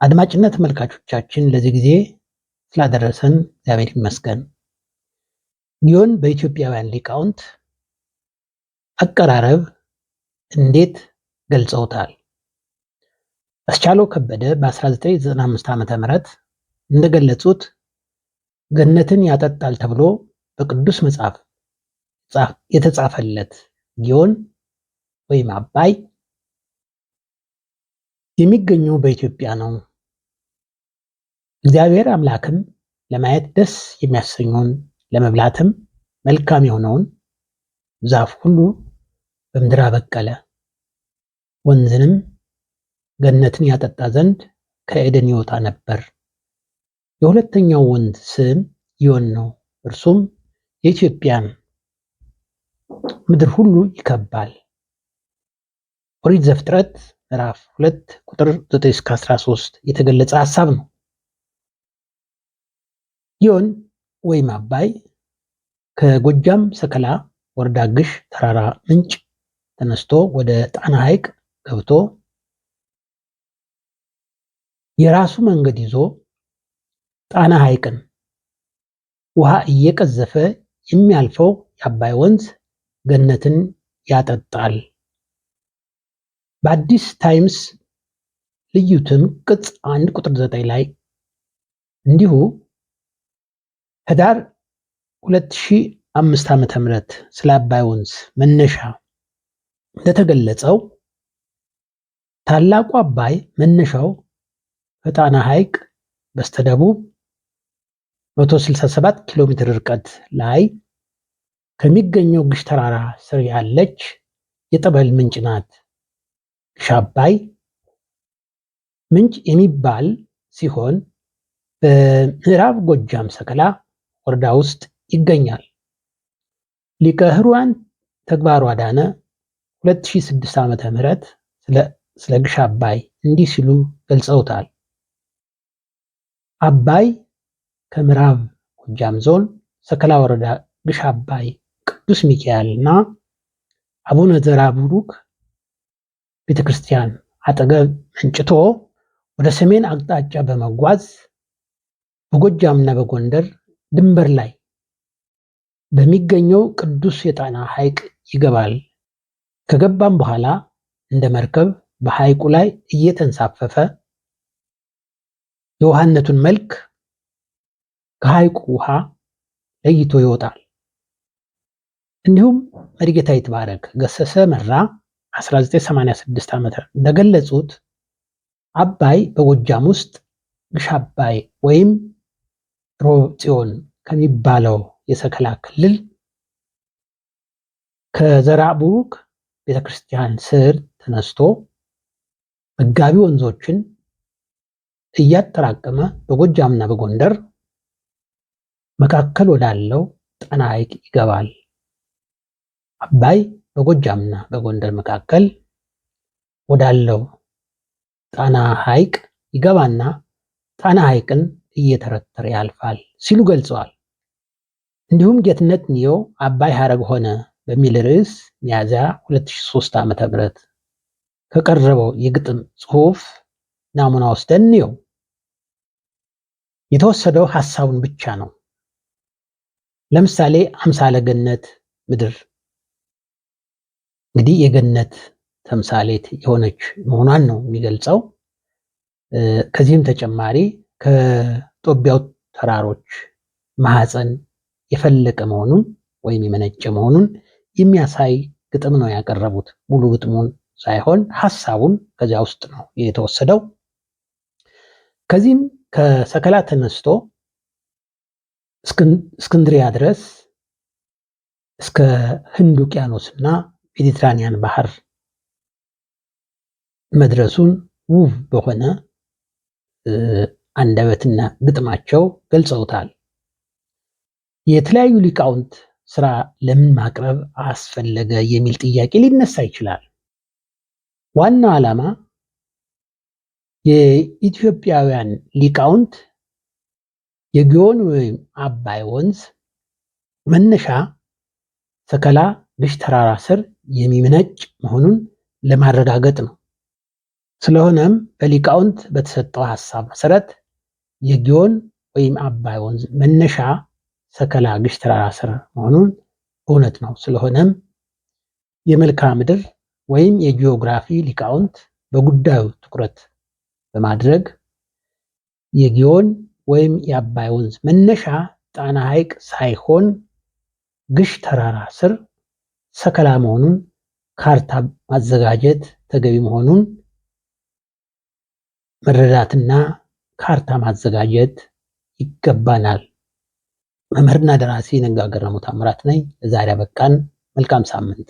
አድማጭና ተመልካቾቻችን ለዚህ ጊዜ ስላደረሰን እግዚአብሔር ይመስገን። ጊዮን በኢትዮጵያውያን ሊቃውንት አቀራረብ እንዴት ገልጸውታል? አስቻለው ከበደ በ1995 ዓ.ም እንደገለጹት ገነትን ያጠጣል ተብሎ በቅዱስ መጽሐፍ የተጻፈለት ጊዮን ወይም አባይ የሚገኘው በኢትዮጵያ ነው። እግዚአብሔር አምላክም ለማየት ደስ የሚያሰኘውን ለመብላትም መልካም የሆነውን ዛፍ ሁሉ በምድር አበቀለ። ወንዝንም ገነትን ያጠጣ ዘንድ ከኤደን ይወጣ ነበር። የሁለተኛው ወንዝ ስም ጊዮን ነው። እርሱም የኢትዮጵያን ምድር ሁሉ ይከባል። ኦሪት ዘፍጥረት ምዕራፍ 2 ቁጥር 9-13 የተገለጸ ሐሳብ ነው። ጊዮን ወይም አባይ ከጎጃም ሰከላ ወረዳ ግሽ ተራራ ምንጭ ተነስቶ ወደ ጣና ሐይቅ ገብቶ የራሱ መንገድ ይዞ ጣና ሐይቅን ውሃ እየቀዘፈ የሚያልፈው የአባይ ወንዝ ገነትን ያጠጣል። በአዲስ ታይምስ ልዩ እትም ቅጽ 1 ቁጥር 9 ላይ እንዲሁ ህዳር 2005 ዓ.ም ስለ አባይ ወንዝ መነሻ እንደተገለጸው ታላቁ አባይ መነሻው ከጣና ሐይቅ በስተደቡብ 167 ኪሎ ሜትር ርቀት ላይ ከሚገኘው ግሽ ተራራ ስር ያለች የጠበል ምንጭ ናት። ግሽ አባይ ምንጭ የሚባል ሲሆን በምዕራብ ጎጃም ሰከላ ወረዳ ውስጥ ይገኛል። ሊቀ ሕሩያን ተግባሩ አዳነ 2006 ዓ.ም ስለ ግሽ አባይ እንዲህ ሲሉ ገልጸውታል። አባይ ከምዕራብ ጎጃም ዞን ሰከላ ወረዳ ግሽ አባይ ቅዱስ ሚካኤል እና አቡነ ዘራ ቡሩክ ቤተክርስቲያን አጠገብ መንጭቶ ወደ ሰሜን አቅጣጫ በመጓዝ በጎጃምና በጎንደር ድንበር ላይ በሚገኘው ቅዱስ የጣና ሐይቅ ይገባል። ከገባም በኋላ እንደ መርከብ በሐይቁ ላይ እየተንሳፈፈ የውሃነቱን መልክ ከሐይቁ ውሃ ለይቶ ይወጣል። እንዲሁም መሪጌታ ይትባረክ ገሰሰ መራ 1986 ዓ.ም እንደገለጹት አባይ በጎጃም ውስጥ ግሽ አባይ ወይም ሮብ ጽዮን ከሚባለው የሰከላ ክልል ከዘራ ቡሩክ ቤተክርስቲያን ስር ተነስቶ መጋቢ ወንዞችን እያጠራቀመ በጎጃምና በጎንደር መካከል ወዳለው ጣና ሐይቅ ይገባል። አባይ በጎጃምና በጎንደር መካከል ወዳለው ጣና ሐይቅ ይገባና ጣና ሐይቅን እየተረተረ ያልፋል ሲሉ ገልጸዋል። እንዲሁም ጌትነት ኒዮ አባይ ሐረግ ሆነ በሚል ርዕስ ሚያዝያ 2003 ዓ.ም ከቀረበው የግጥም ጽሑፍ ናሙና ወስደን እንየው። የተወሰደው ሐሳቡን ብቻ ነው። ለምሳሌ አምሳለ ገነት ምድር እንግዲህ የገነት ተምሳሌት የሆነች መሆኗን ነው የሚገልጸው። ከዚህም ተጨማሪ ከጦቢያው ተራሮች ማህፀን የፈለቀ መሆኑን ወይም የመነጨ መሆኑን የሚያሳይ ግጥም ነው ያቀረቡት። ሙሉ ግጥሙን ሳይሆን ሐሳቡን ከዚያ ውስጥ ነው የተወሰደው። ከዚህም ከሰከላ ተነስቶ እስክንድሪያ ድረስ እስከ ህንድ ውቅያኖስና ሜዲትራኒያን ባህር መድረሱን ውብ በሆነ አንደበትና ግጥማቸው ገልጸውታል። የተለያዩ ሊቃውንት ስራ ለምን ማቅረብ አስፈለገ የሚል ጥያቄ ሊነሳ ይችላል። ዋናው ዓላማ የኢትዮጵያውያን ሊቃውንት የጊዮን ወይም አባይ ወንዝ መነሻ ሰከላ ግሽ ተራራ ስር የሚመነጭ መሆኑን ለማረጋገጥ ነው። ስለሆነም በሊቃውንት በተሰጠው ሐሳብ መሰረት የጊዮን ወይም አባይ ወንዝ መነሻ ሰከላ ግሽ ተራራ ስር መሆኑን እውነት ነው። ስለሆነም የመልክዓ ምድር ወይም የጂኦግራፊ ሊቃውንት በጉዳዩ ትኩረት በማድረግ የጊዮን ወይም የአባይ ወንዝ መነሻ ጣና ሐይቅ ሳይሆን ግሽ ተራራ ስር ሰከላ መሆኑን ካርታ ማዘጋጀት ተገቢ መሆኑን መረዳትና ካርታ ማዘጋጀት ይገባናል። መምህርና ደራሲ ነጋ ገረሙ ታምራት ነኝ። ለዛሬ አበቃን። መልካም ሳምንት